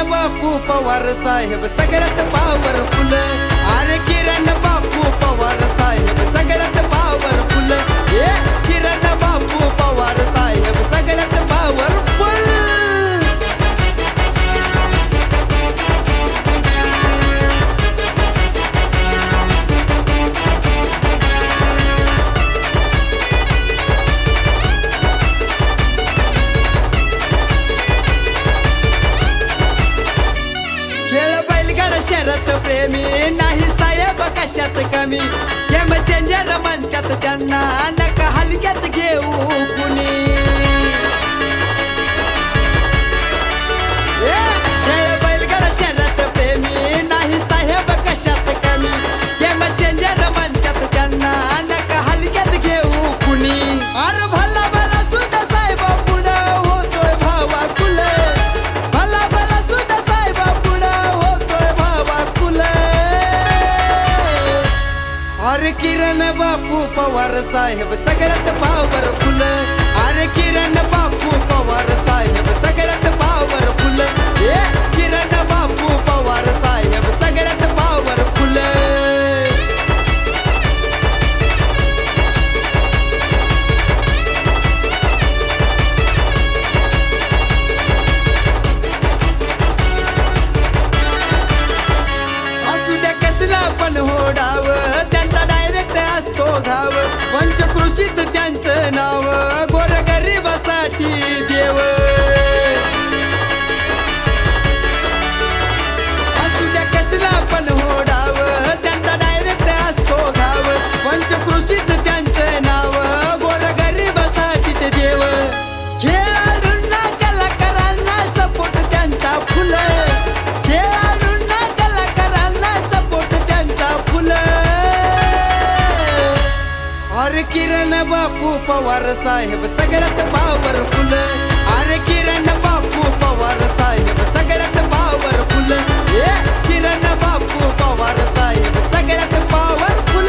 बापू पवार साहेब सगळ्यात पॉवरफुल. अरे किरण बापू पवार साहेब सगळ्यात पॉवरफुल. किरण बापू पवार साहेब सगळ्यात पॉवरफुल. शरत प्रेमी नाही साहेब कशात कमी. गेम चेंजर म्हणतात त्यांना नका हलक्यात घेऊ कुणी. खेळ बैलगाडा शरत प्रेमी नाही साहेब कशात कमी. गेम चेंजर म्हणतात त्यांना नका हलक्यात घेऊ कुणी. अरे भला भला सुद्धा साहेब पुढं होतोय भावा कुल. भला भला सुद्धा साहेब पुढं होतोय भावा कुल. अरे किरण बापू पवार साहेब सगळ्यात पॉवरफुल. अरे किरण बापू पवार साहेब सगळ्यात पॉवरफुल. किरण बापू पवार साहेब सगळ्यात पॉवरफुल. असू द्या कसला पण होडाव त्यांचा डायरेक्ट असतो घाव. पंचकृषीत त्यांचं नाव गोरगरिबासाठी देव. असू द्या कसला पण होडाव त्यांचा डायरेक्ट असतो घाव. पंचकृषीत त्यांचं नाव गोरगरिबासाठी ते देव. खेळाडूंना कलाकारांना सपोर्ट त्यांचा फुल. खेळाडूंना कलाकारांना सपोर्ट त्यांचा फुल. अरे किरण बापू पवार साहेब सगळ्यात पॉवरफुल. अरे किरण बापू पवार साहेब सगळ्यात पॉवरफुल. किरण बापू पवार साहेब सगळ्यात पॉवरफुल.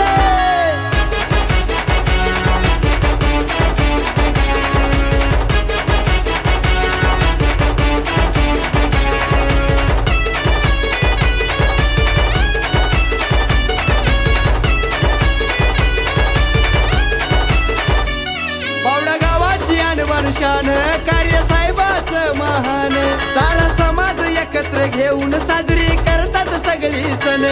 पावडा गावाची अनवरशान कार्य साहेबाचं महान. सारा समाज एकत्र घेऊन साजरी करतात सगळी सण.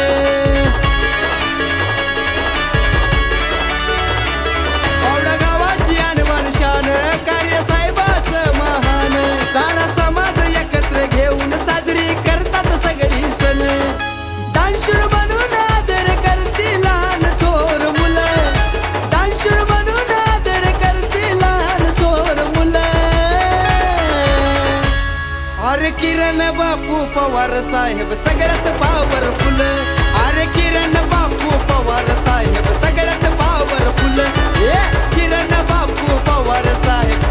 पावडा गावाची अनवरशान कार्य साहेबाचं महान. सारा समाज एकत्र घेऊन साजरी करतात सगळी सण. दानशूर बनून आदर करती लहान थोर मुलं. दानशूर बनून आदर करती लहान थोर मुलं. अरे किरण बापू पवार साहेब सगळ्यात पॉवरफुल. अरे किरण बापू पवार साहेब सगळ्यात पॉवरफुल. किरण बापू पवार साहेब